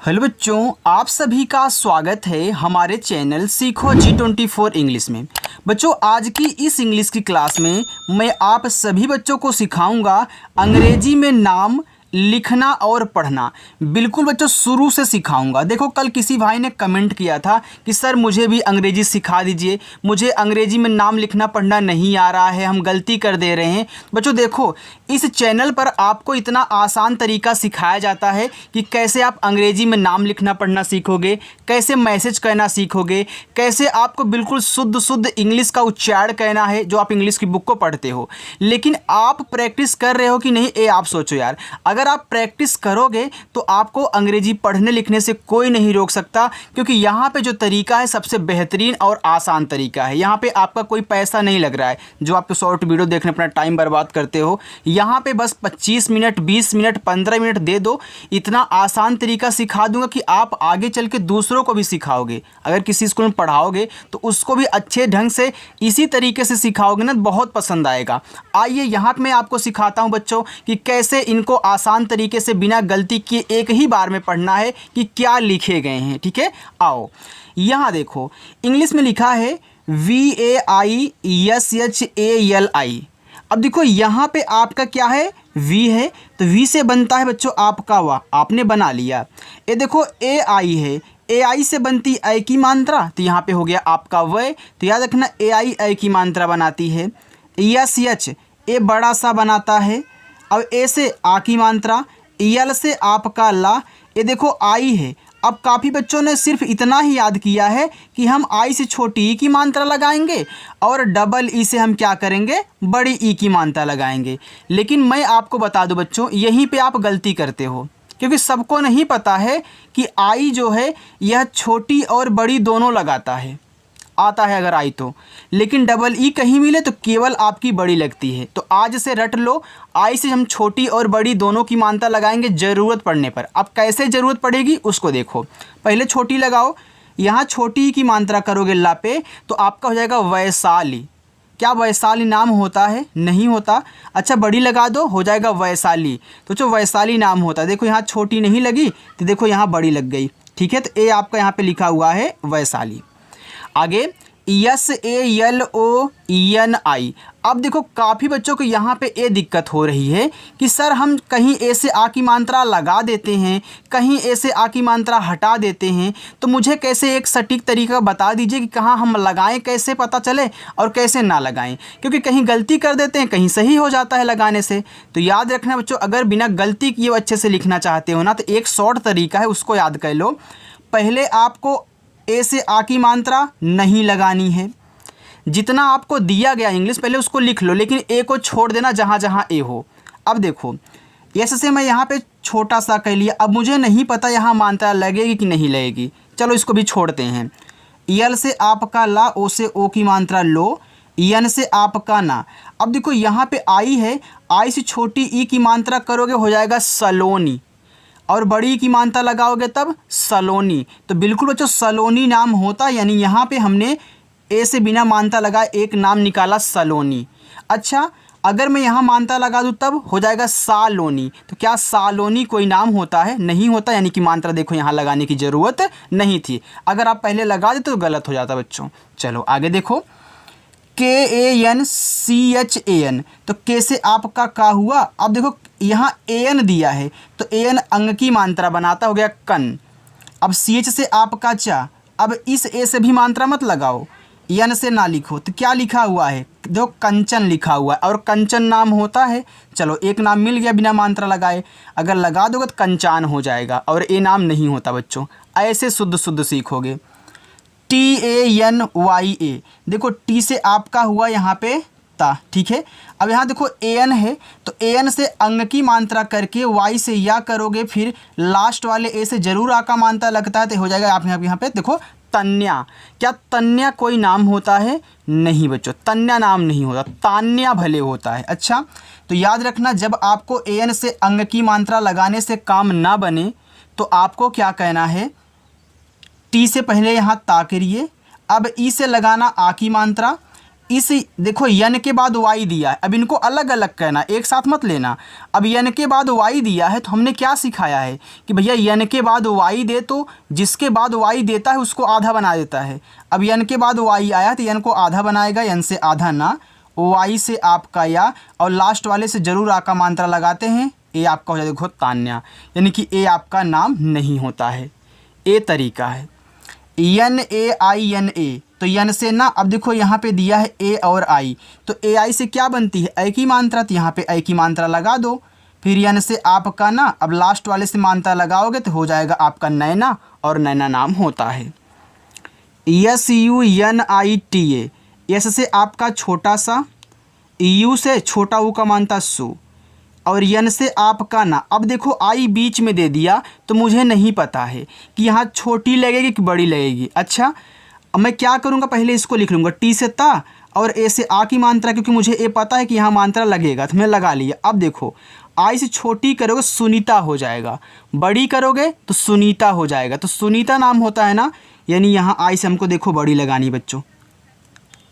Hello बच्चों, आप सभी का स्वागत है हमारे चैनल सीखो G24 इंग्लिश में। बच्चों, आज की इस इंग्लिश की क्लास में मैं आप सभी बच्चों को सिखाऊंगा अंग्रेजी में नाम लिखना और पढ़ना। बिल्कुल बच्चों, शुरू से सिखाऊंगा। देखो, कल किसी भाई ने कमेंट किया था कि सर मुझे भी अंग्रेजी सिखा दीजिए, मुझे अंग्रेजी में नाम लिखना पढ़ना नहीं आ रहा है, हम गलती कर दे रहे हैं। बच्चों देखो, इस चैनल पर आपको इतना आसान तरीका सिखाया जाता है कि कैसे आप अंग्रेजी में नाम लिखना पढ़ना सीखोगे, कैसे मैसेज कहना सीखोगे, कैसे आपको बिल्कुल शुद्ध इंग्लिश का उच्चारण कहना है जो आप इंग्लिश की बुक को पढ़ते हो। लेकिन आप प्रैक्टिस कर रहे हो कि नहीं, ये आप सोचो यार। अगर आप प्रैक्टिस करोगे तो आपको अंग्रेजी पढ़ने लिखने से कोई नहीं रोक सकता, क्योंकि यहाँ पे जो तरीका है सबसे बेहतरीन और आसान तरीका है। यहाँ पे आपका कोई पैसा नहीं लग रहा है जो आप शॉर्ट वीडियो देखने अपना टाइम बर्बाद करते हो। यहाँ पे बस 25 मिनट, 20 मिनट, 15 मिनट दे दो, इतना आसान तरीका सिखा दूंगा कि आप आगे चल के दूसरों को भी सिखाओगे। अगर किसी स्कूल में पढ़ाओगे तो उसको भी अच्छे ढंग से इसी तरीके से सिखाओगे ना, बहुत पसंद आएगा। आइए यहाँ पे मैं आपको सिखाता हूँ बच्चों कि कैसे इनको आसान तरीके से बिना गलती किए एक ही बार में पढ़ना है कि क्या लिखे गए हैं। ठीक है, आओ यहाँ देखो, इंग्लिश में लिखा है VAISHALI। अब देखो यहाँ पे आपका क्या है, वी है, तो वी से बनता है बच्चों आपका वाह, आपने बना लिया। ये देखो AI है, AI से बनती ऐ की मात्रा, तो यहाँ पे हो गया आपका व। तो याद रखना AI ऐ की मात्रा बनाती है। SH ए बड़ा सा बनाता है। अब ए से आ की मात्रा, यल से आपका ला। ये देखो आई है। अब काफ़ी बच्चों ने सिर्फ इतना ही याद किया है कि हम आई से छोटी ई की मात्रा लगाएंगे और डबल ई से हम क्या करेंगे, बड़ी ई की मात्रा लगाएंगे। लेकिन मैं आपको बता दूं बच्चों, यहीं पे आप गलती करते हो, क्योंकि सबको नहीं पता है कि आई जो है यह छोटी और बड़ी दोनों लगाता है, आता है अगर आई तो। लेकिन डबल ई कहीं मिले तो केवल आपकी बड़ी लगती है। तो आज से रट लो, आई से हम छोटी और बड़ी दोनों की मात्रा लगाएंगे ज़रूरत पड़ने पर। अब कैसे ज़रूरत पड़ेगी उसको देखो। पहले छोटी लगाओ, यहाँ छोटी की मात्रा करोगे ला पे तो आपका हो जाएगा वैशाली। क्या वैशाली नाम होता है? नहीं होता। अच्छा, बड़ी लगा दो, हो जाएगा वैशाली। तो जो वैशाली नाम होता है, देखो यहाँ छोटी नहीं लगी तो देखो यहाँ बड़ी लग गई। ठीक है, तो ए आपका यहाँ पे लिखा हुआ है वैशाली। आगे SALONI। अब देखो काफ़ी बच्चों को यहाँ पे ए दिक्कत हो रही है कि सर हम कहीं ए से आ की मात्रा लगा देते हैं, कहीं ए से आ की मात्रा हटा देते हैं। तो मुझे कैसे एक सटीक तरीका बता दीजिए कि कहाँ हम लगाएं, कैसे पता चले और कैसे ना लगाएं, क्योंकि कहीं गलती कर देते हैं, कहीं सही हो जाता है लगाने से। तो याद रखना बच्चों, अगर बिना गलती किए अच्छे से लिखना चाहते हो ना, तो एक शॉर्ट तरीका है, उसको याद कर लो। पहले आपको ए से आ की मात्रा नहीं लगानी है। जितना आपको दिया गया इंग्लिश पहले उसको लिख लो, लेकिन ए को छोड़ देना जहाँ जहाँ ए हो। अब देखो, एस से मैं यहाँ पे छोटा सा कह लिया। अब मुझे नहीं पता यहाँ मात्रा लगेगी कि नहीं लगेगी, चलो इसको भी छोड़ते हैं। यल से आपका ला, ओ से ओ की मात्रा लो, यन से आपका ना। अब देखो यहाँ पे आई है, आई से छोटी ई की मात्रा करोगे हो जाएगा सलोनी, और बड़ी की मात्रा लगाओगे तब सलोनी। तो बिल्कुल बच्चों सलोनी नाम होता, यानी यहाँ पे हमने ए से बिना मात्रा लगाए एक नाम निकाला सलोनी। अच्छा, अगर मैं यहाँ मात्रा लगा दूँ तब हो जाएगा सालोनी। तो क्या सालोनी कोई नाम होता है? नहीं होता, यानी कि मात्रा देखो यहाँ लगाने की ज़रूरत नहीं थी। अगर आप पहले लगा देते तो गलत हो जाता बच्चों। चलो आगे देखो, KANCHAN। तो के से आपका का हुआ। अब देखो यहाँ AN दिया है, तो AN अंग की मात्रा बनाता, हो गया कन। अब CH से आपका चा। अब इस ए से भी मात्रा मत लगाओ, यन से ना लिखो। तो क्या लिखा हुआ है, देखो कंचन लिखा हुआ है, और कंचन नाम होता है। चलो एक नाम मिल गया बिना मात्रा लगाए। अगर लगा दोगे तो कंचान हो जाएगा, और ए नाम नहीं होता बच्चों। ऐसे शुद्ध सीखोगे। TANYA। देखो टी से आपका हुआ यहाँ पे ता। ठीक है, अब यहाँ देखो AN है, तो AN से अंग की मात्रा करके Y से या करोगे, फिर लास्ट वाले ए से जरूर आ का मात्रा लगता है, तो हो जाएगा आप यहाँ पे देखो तन्या। क्या तन्या कोई नाम होता है? नहीं बच्चों, तन्या नाम नहीं होता, तान्या भले होता है। अच्छा, तो याद रखना, जब आपको AN से अंग की मात्रा लगाने से काम ना बने तो आपको क्या कहना है, टी से पहले यहाँ ता करिए। अब ई से लगाना आ की मात्रा, इस देखो यन के बाद वाई दिया है, अब इनको अलग अलग कहना, एक साथ मत लेना। अब यन के बाद वाई दिया है तो हमने क्या सिखाया है कि भैया यन के बाद वाई दे तो जिसके बाद वाई देता है उसको आधा बना देता है। अब यन के बाद वाई आया तो यन को आधा बनाएगा, यन से आधा ना, वाई से आपका या, और लास्ट वाले से जरूर आ का मात्रा लगाते हैं, ए आपका हो जाएगा देखो तान्या, यानी कि ए आपका नाम नहीं होता है। ए तरीका है। यन ए आई एन ए, तो यन से ना, अब देखो यहाँ पे दिया है ए और आई, तो ए आई से क्या बनती है ए की मात्रा, तो यहाँ पे ए की मात्रा लगा दो। फिर यन से आपका ना, अब लास्ट वाले से मात्रा लगाओगे तो हो जाएगा आपका नैना, और नैना नाम होता है। S U N I T A, S से आपका छोटा सा, यू से छोटा ऊ का मानता सु, और यन से आपका ना। अब देखो आई बीच में दे दिया तो मुझे नहीं पता है कि यहाँ छोटी लगेगी कि बड़ी लगेगी। अच्छा, अब मैं क्या करूँगा, पहले इसको लिख लूँगा टी से ता और ए से आ की मात्रा, क्योंकि मुझे ए पता है कि यहाँ मात्रा लगेगा तो मैं लगा लिया। अब देखो आई से छोटी करोगे सुनीता हो जाएगा, बड़ी करोगे तो सुनीता हो जाएगा, तो सुनीता नाम होता है ना, यानी यहाँ आई से हमको देखो बड़ी लगानी बच्चों,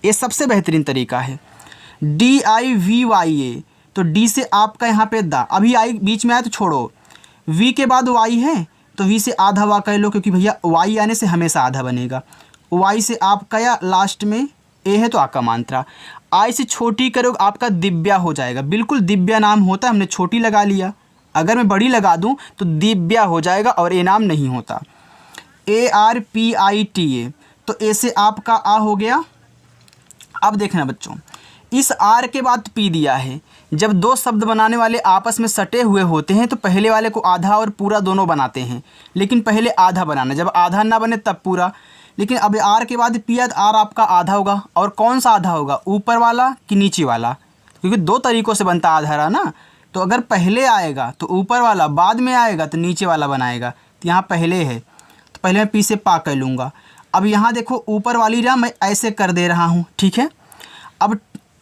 ये सबसे बेहतरीन तरीका है। डी आई वी वाई ए, तो डी से आपका यहाँ पे दा, अभी आई बीच में आया तो छोड़ो, वी के बाद वाई है तो वी से आधा वा कह लो, क्योंकि भैया वाई आने से हमेशा आधा बनेगा। वाई से आपका या लास्ट में ए है तो आपका मात्रा। आई से छोटी करोगे आपका दिव्या हो जाएगा, बिल्कुल दिव्या नाम होता है, हमने छोटी लगा लिया। अगर मैं बड़ी लगा दूं तो दिव्या हो जाएगा और ए नाम नहीं होता। A R P I T ए, तो ए से आपका आ हो गया। अब देखना बच्चों, इस आर के बाद पी दिया है। जब दो शब्द बनाने वाले आपस में सटे हुए होते हैं तो पहले वाले को आधा और पूरा दोनों बनाते हैं, लेकिन पहले आधा बनाना, जब आधा ना बने तब पूरा। लेकिन अब आर के बाद पी आर आपका आधा होगा, और कौन सा आधा होगा, ऊपर वाला कि नीचे वाला, क्योंकि दो तरीक़ों से बनता आधा रहा ना। तो अगर पहले आएगा तो ऊपर वाला, बाद में आएगा तो नीचे वाला बनाएगा। तो यहाँ पहले है तो पहले मैं पी से पा कर लूँगा। अब यहाँ देखो ऊपर वाली रहा, मैं ऐसे कर दे रहा हूँ, ठीक है। अब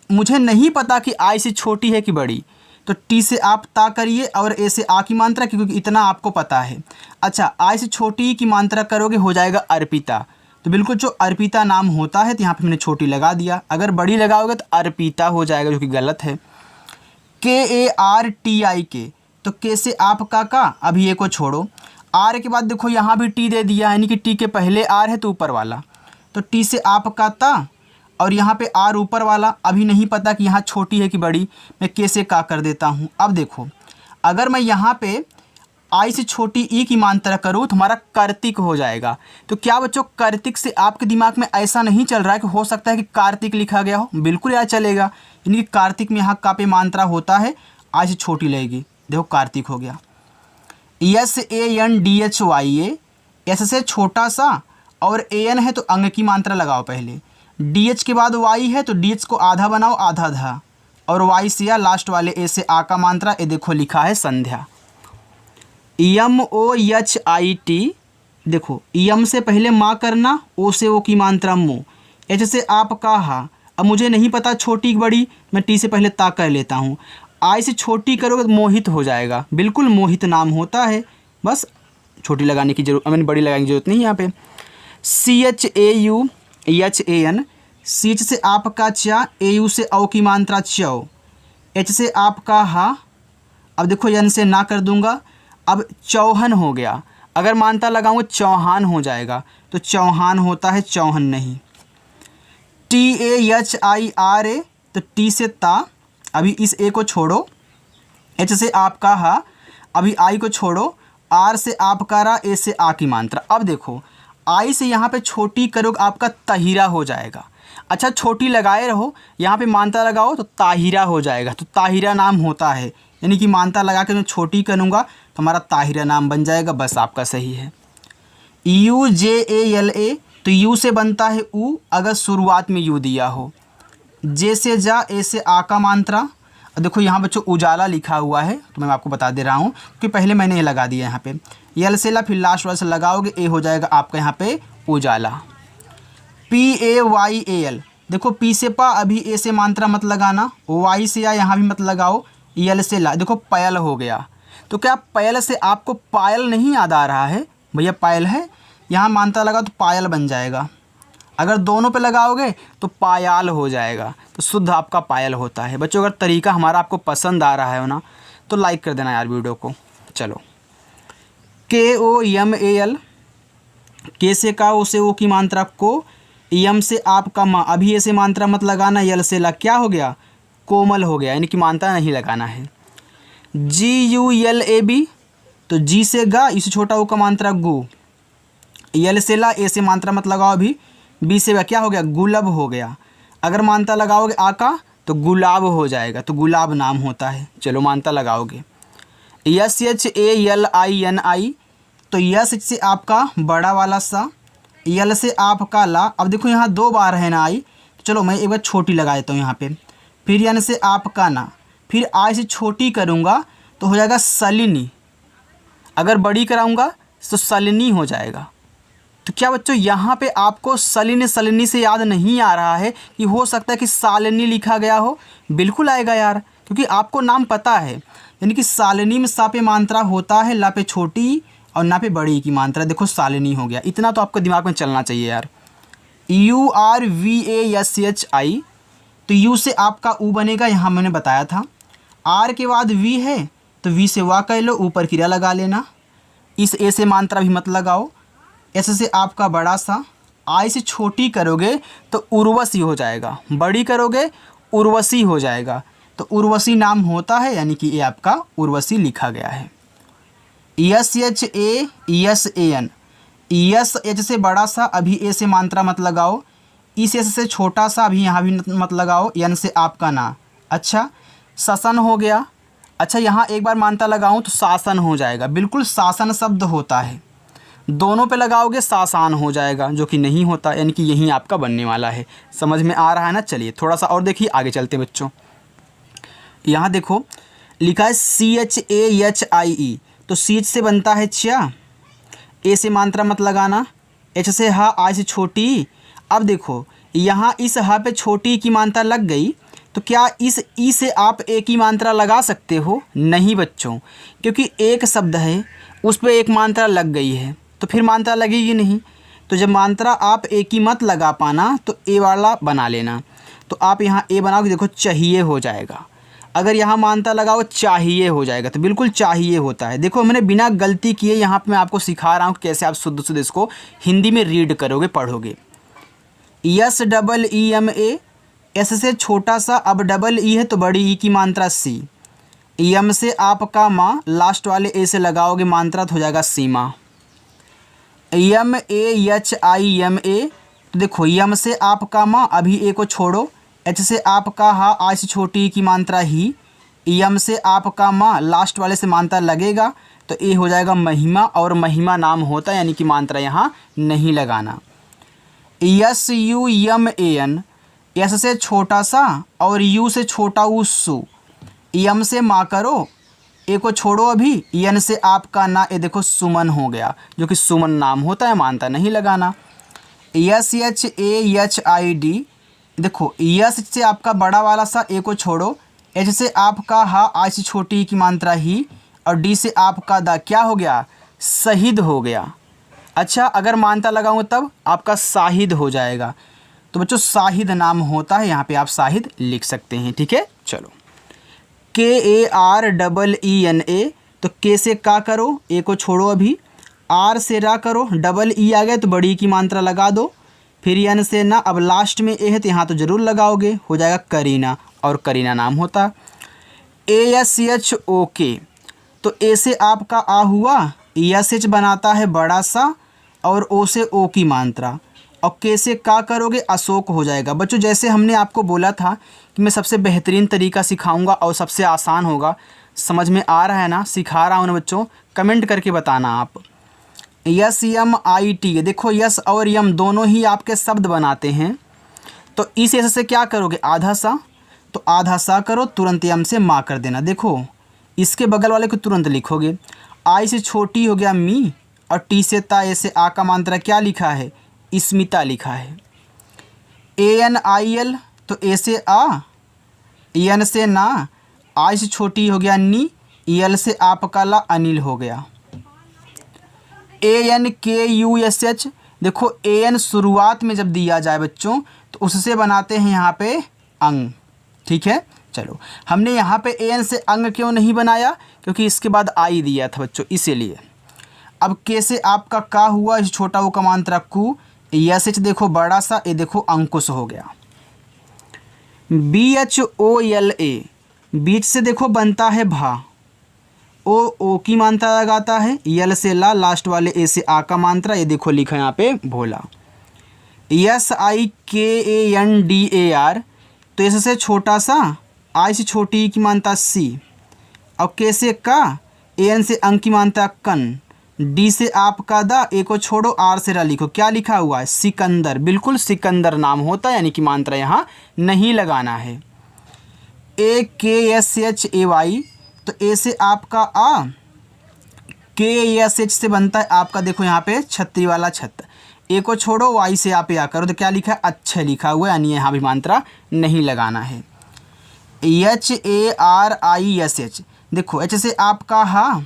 मुझे नहीं पता कि आई से छोटी है कि बड़ी, तो टी से आप ता करिए और ए से आ की मात्रा, क्योंकि इतना आपको पता है। अच्छा, आई से छोटी की मात्रा करोगे हो जाएगा अर्पिता, तो बिल्कुल जो अर्पिता नाम होता है तो यहाँ पे मैंने छोटी लगा दिया। अगर बड़ी लगाओगे तो अर्पिता हो जाएगा, जो कि गलत है। के ए आर टी आई के, तो के से आपका का, अभी ए को छोड़ो। आर के बाद देखो यहाँ भी टी दे दिया, यानी कि टी के पहले आर है तो ऊपर वाला, तो टी से आपका ता, और यहाँ पे आर ऊपर वाला। अभी नहीं पता कि यहाँ छोटी है कि बड़ी, मैं के से का कर देता हूँ। अब देखो अगर मैं यहाँ पे आई से छोटी ई की मात्रा करूँ तो हमारा कार्तिक हो जाएगा। तो क्या बच्चों, कार्तिक से आपके दिमाग में ऐसा नहीं चल रहा है कि हो सकता है कि कार्तिक लिखा गया हो? बिल्कुल याद चलेगा, यानी कि कार्तिक में यहाँ का पे मात्रा होता है, आई से छोटी लगेगी। देखो कार्तिक हो गया। S A N D H Y A, S से छोटा सा और ए एन है तो अंग की मात्रा लगाओ पहले। डी एच के बाद वाई है तो डी एच को आधा बनाओ, आधा आधा, और वाई से या लास्ट वाले ए से आ का मात्रा, ए देखो लिखा है संध्या। यम ओ एच आई टी, देखो यम से पहले माँ करना, ओ से ओ की मात्रा मो, एच से आपका हा। अब मुझे नहीं पता छोटी बड़ी, मैं टी से पहले ता कर लेता हूँ। आई से छोटी करोगे तो मोहित हो जाएगा, बिल्कुल मोहित नाम होता है, बस छोटी लगाने की जरूरत, मैंने बड़ी लगाने की जरूरत नहीं यहाँ पे। C H A U H A N, C H से आपका चा, ए यू से औ की मात्रा चौ, एच से आपका हा। अब देखो एन से ना कर दूंगा, अब चौहन हो गया। अगर मानता लगाऊंगा चौहान हो जाएगा, तो चौहान होता है, चौहन नहीं। T A H I R A, तो टी से ता, अभी इस ए को छोड़ो, एच से आपका हा, अभी आई को छोड़ो, आर से आपका रा, ए से आ की मात्रा। अब देखो आई से यहाँ पे छोटी करोगे आपका तहिरा हो जाएगा। अच्छा, छोटी लगाए रहो, यहाँ पे मानता लगाओ तो ताहिरा हो जाएगा, तो ताहिरा नाम होता है, यानी कि मानता लगा के मैं छोटी करूँगा तो हमारा ताहिरा नाम बन जाएगा। बस आपका सही है। You J A L A, तो यू से बनता है ऊ, अगर शुरुआत में यू दिया हो। जे से जा, ए से आ का मात्रा। देखो यहाँ बच्चों उजाला लिखा हुआ है तो मैं आपको बता दे रहा हूँ कि पहले मैंने ये लगा दिया यहाँ पे। यल से ला, फिर लास्ट वाले से लगाओगे, ए हो जाएगा आपका यहाँ पे उजाला। P A Y A L, देखो पी से पा, अभी ए से मात्रा मत लगाना, वाई से या यहाँ भी मत लगाओ, यल से ला, देखो पायल हो गया। तो क्या पायल से आपको पायल नहीं याद आ रहा है? भैया पायल है, यहाँ मानता लगा तो पायल बन जाएगा। अगर दोनों पे लगाओगे तो पायाल हो जाएगा, तो शुद्ध आपका पायल होता है। बच्चों अगर तरीका हमारा आपको पसंद आ रहा है ना तो लाइक कर देना यार वीडियो को। चलो, KOMAL, के से का, ओ से ओ की मात्रा को, यम से आपका माँ, अभी ऐसे मात्रा मत लगाना, यल से ला, क्या हो गया, कोमल हो गया, यानी कि मात्रा नहीं लगाना है। GULAB, तो जी से गा, इसे छोटा ओ का मात्रा गु, यल से ला, ए से मात्रा मत लगाओ अभी, बी से क्या हो गया, गुलब हो गया। अगर मात्रा लगाओगे आ का तो गुलाब हो जाएगा, तो गुलाब नाम होता है। चलो मात्रा लगाओगे। SHALINI, तो यस से आपका बड़ा वाला सा, यल से आपका ला। अब देखो यहाँ 2 बार है ना आई, चलो मैं एक बार छोटी लगा देता हूँ यहाँ पे। फिर यन से आपका ना, फिर आई से छोटी करूँगा तो हो जाएगा सलिनी, अगर बड़ी कराऊँगा तो सलिनी हो जाएगा। तो क्या बच्चों यहाँ पे आपको सलिनी सलिनी से याद नहीं आ रहा है कि हो सकता है कि सालिनी लिखा गया हो? बिल्कुल आएगा यार, क्योंकि आपको नाम पता है। यानी कि सालिनी में सा पे मात्रा होता है, ला पे छोटी और ना पे बड़ी की मात्रा, देखो सालिनी हो गया। इतना तो आपको दिमाग में चलना चाहिए यार। URVASHI, तो यू से आपका ऊ बनेगा, यहाँ मैंने बताया था। आर के बाद वी है तो वी से वाह कह लो, ऊपर क्रिया लगा लेना। इस ए से मात्रा भी मत लगाओ। एस से आपका बड़ा सा, आई से छोटी करोगे तो उर्वशी हो जाएगा, बड़ी करोगे उर्वशी हो जाएगा, तो उर्वशी नाम होता है, यानी कि ये आपका उर्वशी लिखा गया है। SHASAN, यस एच से बड़ा सा, अभी ए से मात्रा मत लगाओ। इस एस से छोटा सा, अभी यहाँ भी मत लगाओ। यन से आपका ना, अच्छा ससन हो गया। अच्छा यहाँ एक बार मात्रा लगाऊं तो शासन हो जाएगा, बिल्कुल शासन शब्द होता है। दोनों पे लगाओगे शासान हो जाएगा, जो कि नहीं होता, यानी कि यही आपका बनने वाला है। समझ में आ रहा है ना? चलिए थोड़ा सा और देखिए, आगे चलते हैं बच्चों। यहाँ देखो लिखा है CHAHIE, तो सीच से बनता है च्या, ए से मात्रा मत लगाना, एच से हा, आई से छोटी। अब देखो यहाँ इस हा पे छोटी की मात्रा लग गई, तो क्या इस ई से आप ए की मात्रा लगा सकते हो? नहीं बच्चों, क्योंकि एक शब्द है उस पर एक मात्रा लग गई है, तो फिर मात्रा लगेगी नहीं। तो जब मात्रा आप ए की मत लगा पाना तो ए वाला बना लेना। तो आप यहाँ ए बनाओगे, देखो चाहिए हो जाएगा। अगर यहाँ मात्रा लगाओ चाहिए हो जाएगा, तो बिल्कुल चाहिए होता है। देखो मैंने बिना गलती किए यहाँ पे मैं आपको सिखा रहा हूँ कैसे आप शुद्ध शुद्ध इसको हिंदी में रीड करोगे, पढ़ोगे। SEEMA, एस से छोटा सा, अब डबल ई है तो बड़ी ई की मात्रा सी। यम से आपका माँ, लास्ट वाले ए से लगाओगे मात्रा तो हो जाएगा सीमा। YAMA, तो देखो यम से आपका माँ, अभी ए को छोड़ो। एच से आपका हा, आई से छोटी की मात्रा ही। यम से आपका माँ, लास्ट वाले से मात्रा लगेगा तो ए हो जाएगा महिमा, और महिमा नाम होता है, यानी कि मात्रा यहाँ नहीं लगाना। SUMAN, एस से छोटा सा और यू से छोटा ऊ सु। यम से माँ करो, ए को छोड़ो अभी, यन से आपका ना, ए देखो सुमन हो गया, जो कि सुमन नाम होता है, मानता नहीं लगाना। SHAHID, देखो यस से आपका बड़ा वाला सा, ए को छोड़ो। एच से आपका हा, आई से छोटी की मात्रा ही, और डी से आपका दा, क्या हो गया, शहीद हो गया। अच्छा अगर मानता लगाऊंगा तब आपका शाहिद हो जाएगा। तो बच्चों शाहिद नाम होता है, यहाँ पे आप शाहिद लिख सकते हैं, ठीक है। चलो KAREENA, तो के से का करो, ए को छोड़ो अभी। आर से रा करो, डबल ई आ गया तो बड़ी की मात्रा लगा दो। फिर एन से ना, अब लास्ट में ए है तो यहाँ तो ज़रूर लगाओगे, हो जाएगा करीना, और करीना नाम होता। ASHOK, तो ए से आपका आ हुआ, SH बनाता है बड़ा सा, और ओ से ओ की मात्रा, और के से का करोगे, अशोक हो जाएगा। बच्चों जैसे हमने आपको बोला था कि मैं सबसे बेहतरीन तरीका सिखाऊंगा और सबसे आसान होगा, समझ में आ रहा है ना? सिखा रहा हूँ ना बच्चों, कमेंट करके बताना आप। SMIT, देखो यस और यम दोनों ही आपके शब्द बनाते हैं, तो इस ऐसे से क्या करोगे, आधा सा, तो आधा सा करो, तुरंत यम से माँ कर देना। देखो इसके बगल वाले को तुरंत लिखोगे। आई से छोटी हो गया मी, और टी से ता, ए से आ का मात्रा क्या लिखा है, स्मिता लिखा है। ANIL, तो ए से आ, एन से ना, आई से छोटी हो गया नी, यल से आपका ला, अनिल हो गया। ANKUSH, देखो an शुरुआत में जब दिया जाए बच्चों तो उससे बनाते हैं यहाँ पे अंग, ठीक है। चलो हमने यहाँ पे an से अंग क्यों नहीं बनाया, क्योंकि इसके बाद आई दिया था बच्चों, इसीलिए। अब के से आपका का हुआ, इस छोटा वो कमांत्रा कु, यस एच देखो बड़ा सा, ए देखो अंकुश हो गया। BHOLA, बीच से देखो बनता है भा, ओ की मात्रा लगाता है, यल से ला, लास्ट वाले ए से आ का मात्रा, ये देखो लिखा यहाँ पे भोला। SIKANDAR, तो एस से छोटा सा, आई से छोटी की मात्रा सी, और के से का, AN से अंक की मात्रा कन, डी से आपका दा, ए को छोड़ो, आर से रा लिखो, क्या लिखा हुआ है सिकंदर, बिल्कुल सिकंदर नाम होता है, यानी कि मात्रा यहाँ नहीं लगाना है। AKSHAY, तो ए से आपका आ, KSH से बनता है आपका देखो यहाँ पे छतरी वाला छत, ए को छोड़ो, वाई से आप या करो, तो क्या लिखा है अच्छा लिखा हुआ है, यानी यहाँ भी मात्रा नहीं लगाना है। HARISH, देखो एच से आपका हा,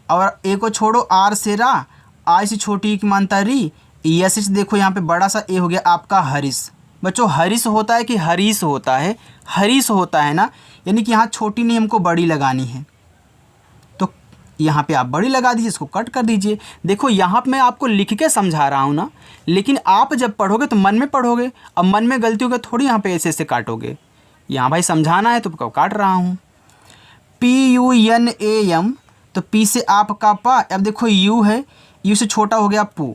और ए को छोड़ो, आर से रा, आई से छोटी की मात्रा री, एस देखो यहाँ पे बड़ा सा ए हो गया आपका हरीश। बच्चों हरीश होता है कि हरीश होता है, हरीश होता है ना, यानी कि यहाँ छोटी नहीं हमको बड़ी लगानी है, तो यहाँ पे आप बड़ी लगा दीजिए, इसको कट कर दीजिए। देखो यहाँ पे मैं आपको लिख के समझा रहा हूँ ना, लेकिन आप जब पढ़ोगे तो मन में पढ़ोगे, अब मन में गलती होगी थोड़ी यहाँ पे ऐसे ऐसे काटोगे, यहाँ भाई समझाना है तो काट रहा हूँ। PUNAM, तो पी से आपका पा, अब देखो यू है, यू से छोटा हो गया पू,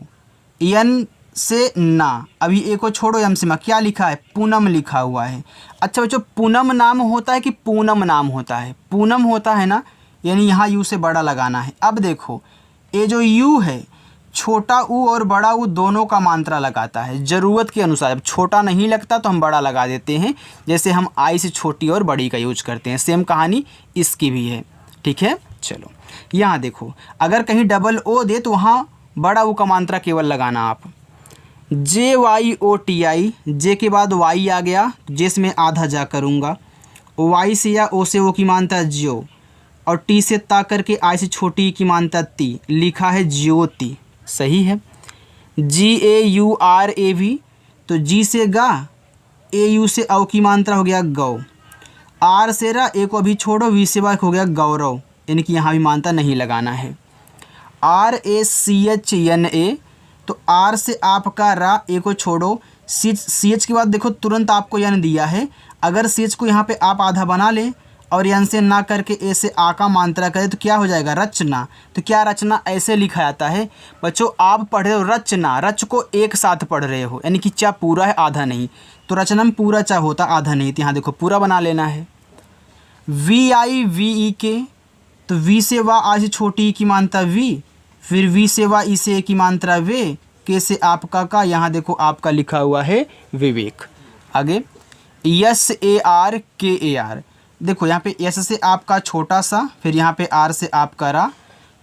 एन से ना, अभी ए को छोड़ो, एम से मा, क्या लिखा है पूनम लिखा हुआ है। अच्छा बच्चों पूनम नाम होता है कि पूनम नाम होता है, पूनम होता है ना, यानी यहाँ यू से बड़ा लगाना है। अब देखो ये जो यू है, छोटा ऊ और बड़ा ऊ दोनों का मात्रा लगाता है ज़रूरत के अनुसार। अब छोटा नहीं लगता तो हम बड़ा लगा देते हैं, जैसे हम आई से छोटी और बड़ी का यूज करते हैं, सेम कहानी इसकी भी है, ठीक है। चलो यहाँ देखो अगर कहीं डबल ओ दे तो वहाँ बड़ा ऊ का मात्रा केवल लगाना आप। JYOTI, जे के बाद वाई आ गया, जिसमें आधा जा करूँगा, वाई से या ओ से ओ की मात्रा ज्यो, और टी से ता करके आई से छोटी की मात्रा ती, लिखा है ज्योति, सही है। GAURAV, तो जी से गा, AU से औ की मात्रा हो गया गौ, आर से रा, ए को अभी छोड़ो, वी से वाक हो गया गौरव, यानी कि यहाँ भी मात्रा नहीं लगाना है। RACHNA, तो आर से आपका रा, ए को छोड़ो, CH के बाद देखो तुरंत आपको यन दिया है, अगर CH को यहाँ पे आप आधा बना लें और यन से ना करके ए से आ का मात्रा करें तो क्या हो जाएगा रचना। तो क्या रचना ऐसे लिखा जाता है बच्चों, आप पढ़ रहे हो रचना, रच को एक साथ पढ़ रहे हो, यानी कि चा पूरा है आधा नहीं, तो रचना में पूरा चा होता आधा नहीं, तो यहाँ देखो पूरा बना लेना है। VIVEK, तो वी से वा आज छोटी की मात्रा वी, फिर वी से वा ई से की मात्रा वे, के से आपका का, यहाँ देखो आपका लिखा हुआ है विवेक। आगे SARKAR, देखो यहाँ पे एस से आपका छोटा सा, फिर यहाँ पे आर से आपका रा,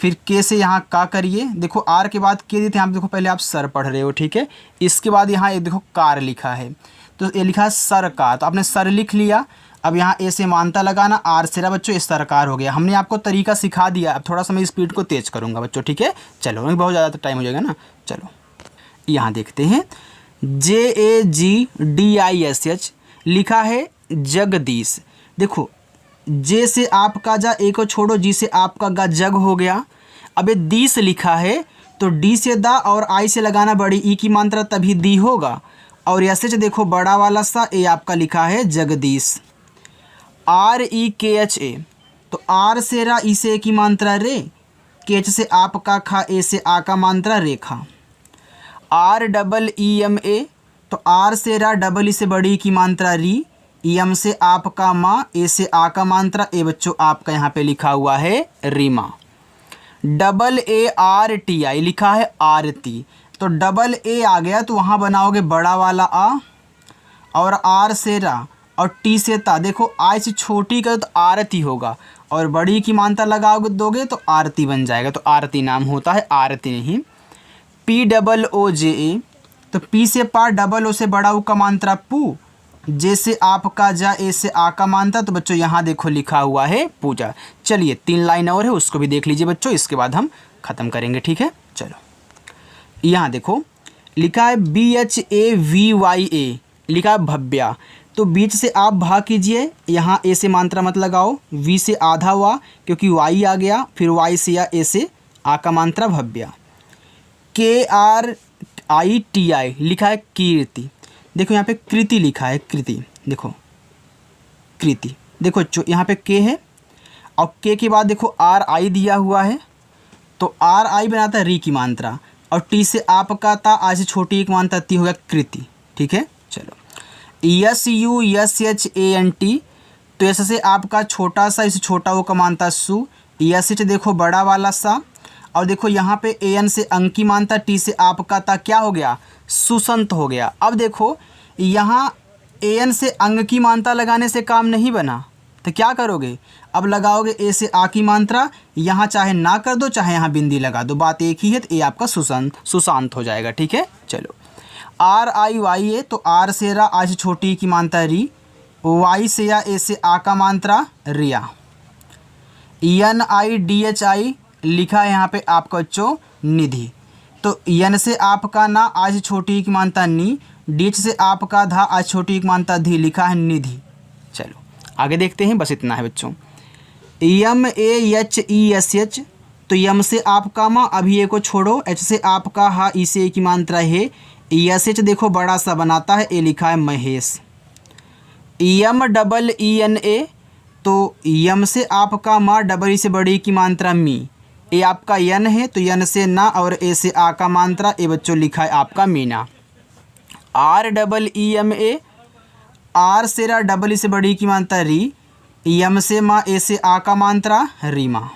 फिर के से यहाँ का करिए, देखो आर के बाद के देते हैं, यहाँ देखो पहले आप सर पढ़ रहे हो, ठीक है। इसके बाद यहाँ ये देखो कार लिखा है, तो ये लिखा है सर का, तो आपने सर लिख लिया। अब यहाँ ए से मानता लगाना, आर से रा बच्चों इस सरकार हो गया। हमने आपको तरीका सिखा दिया, अब थोड़ा सा मैं स्पीड को तेज़ करूँगा बच्चों, ठीक है। चलो बहुत ज़्यादा टाइम हो जाएगा ना। चलो यहाँ देखते हैं, JAGDISH लिखा है जगदीश। देखो जे से आपका जा, ए को छोड़ो, जी से आपका गा, जग हो गया। अब ये दीस लिखा है, तो डी से दा और आई से लगाना बड़ी ई की मात्रा, तभी दी होगा, और ऐसे देखो बड़ा वाला सा, ए आपका लिखा है जगदीश। REKHA, तो आर से रा, ई से ए की मात्रा रे, केच से आपका खा, ए से आ का मात्रा रेखा। REEMA, तो आर से रा, डबल ई से बड़ी की मात्रा री, एम से आपका माँ, ए से आ का मात्रा, ए बच्चों आपका यहाँ पे लिखा हुआ है रीमा। AARTI लिखा है आरती, तो डबल ए आ गया तो वहाँ बनाओगे बड़ा वाला आ, और आर से रा, और टी से ता, देखो आई से छोटी का तो आरती होगा, और बड़ी की मात्रा लगाओगे दोगे तो आरती बन जाएगा, तो आरती नाम होता है, आरती नहीं। POOJA, तो पी से पा, डबल ओ से बड़ा ऊ का मात्रा पू, जैसे आपका जा, ए से आ का मात्रा, तो बच्चों यहाँ देखो लिखा हुआ है पूजा। चलिए 3 लाइन और है, उसको भी देख लीजिए बच्चों, इसके बाद हम ख़त्म करेंगे, ठीक है। चलो यहाँ देखो लिखा है BHAVYA, लिखा है भव्या। तो बीच से आप भाग कीजिए, यहाँ ए से मात्रा मत लगाओ, वी से आधा हुआ क्योंकि वाई आ गया, फिर वाई से या ए से आ का मात्रा भव्या। KRITI लिखा है कीर्ति। देखो यहाँ पे कृति लिखा है, कृति, देखो कृति, देखो यहाँ पे के है और के के बाद देखो RI दिया हुआ है, तो RI बनाता है री की मात्रा, और टी से आपका था आज से छोटी एक मात्रा ती हो गया कृति। ठीक है, चलो SUSHANT, तो ऐसे से आपका छोटा सा, इसे छोटा वो का मानता सु, SH देखो बड़ा वाला सा, और देखो यहाँ पे AN से अंक की मानता, टी से आपका था क्या हो गया, सुसंत हो गया। अब देखो यहाँ AN से अंग की मानता लगाने से काम नहीं बना, तो क्या करोगे, अब लगाओगे ए से आ की मात्रा, यहाँ चाहे ना कर दो चाहे यहाँ बिंदी लगा दो, बात एक ही है, तो ये आपका सुशांत हो जाएगा। ठीक है, चलो RIYA, तो आर से रा, आज छोटी की मात्रा री, वाई से या ए से आ का मात्रा रिया। NIDHI लिखा है यहाँ पे आपका बच्चों निधि, तो यन से आपका ना, आज छोटी की मात्रा नी, डीच से आपका धा, आज छोटी की मात्रा धी, लिखा है निधि। चलो आगे देखते हैं, बस इतना है बच्चों। MAHESH, तो यम से आपका माँ, अभी ए को छोड़ो, एच से आपका हा, ई से ए की मात्रा है, ESH देखो बड़ा सा बनाता है, ए लिखा है महेश। MEENA, तो यम से आपका माँ, डबल ई से बड़ी की मात्रा मी, ए आपका यन है, तो यन से ना और ए से आ का मात्रा, ए बच्चों लिखा है आपका मीना। REEMA, आर से रा, डबल ई से बड़ी की मात्रा री, यम से माँ, ए से आ का मात्रा रीमा।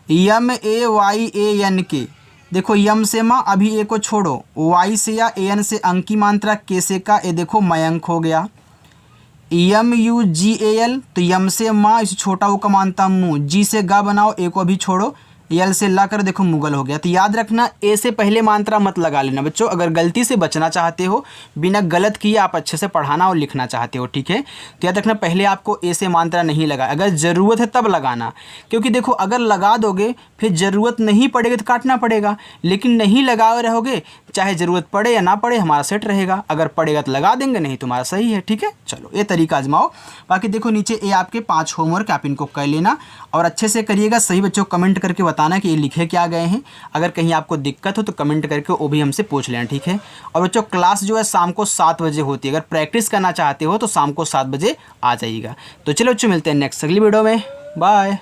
MAYANK, देखो यम से माँ, अभी ए को छोड़ो, वाई से या AN से अंक की मात्रा, के से का, ए देखो मयंक हो गया। MUGAL, तो यम से माँ, इस छोटा वो का मानता मुँह, जी से गा बनाओ, ए को अभी छोड़ो, यल से ला कर देखो मुगल हो गया। तो याद रखना ए से पहले मात्रा मत लगा लेना बच्चों, अगर गलती से बचना चाहते हो, बिना गलत किए आप अच्छे से पढ़ाना और लिखना चाहते हो। ठीक है, तो याद रखना पहले आपको ए से मात्रा नहीं लगा, अगर ज़रूरत है तब लगाना, क्योंकि देखो अगर लगा दोगे फिर ज़रूरत नहीं पड़ेगी तो काटना पड़ेगा, लेकिन नहीं लगाए रहोगे, चाहे ज़रूरत पड़े या ना पड़े हमारा सेट रहेगा, अगर पड़ेगा तो लगा देंगे, नहीं तुम्हारा सही है। ठीक है, चलो ये तरीका आजमाओ। बाकी देखो नीचे ये आपके 5 होमवर्क, आप इनको कर लेना और अच्छे से करिएगा। सही बच्चों कमेंट करके बताना कि ये लिखे क्या गए हैं, अगर कहीं आपको दिक्कत हो तो कमेंट करके वो भी हमसे पूछ लेना। ठीक है, और बच्चों क्लास जो है शाम को 7 बजे होती है, अगर प्रैक्टिस करना चाहते हो तो शाम को 7 बजे आ जाइएगा। तो चलो बच्चों मिलते हैं नेक्स्ट अगली वीडियो में, बाय।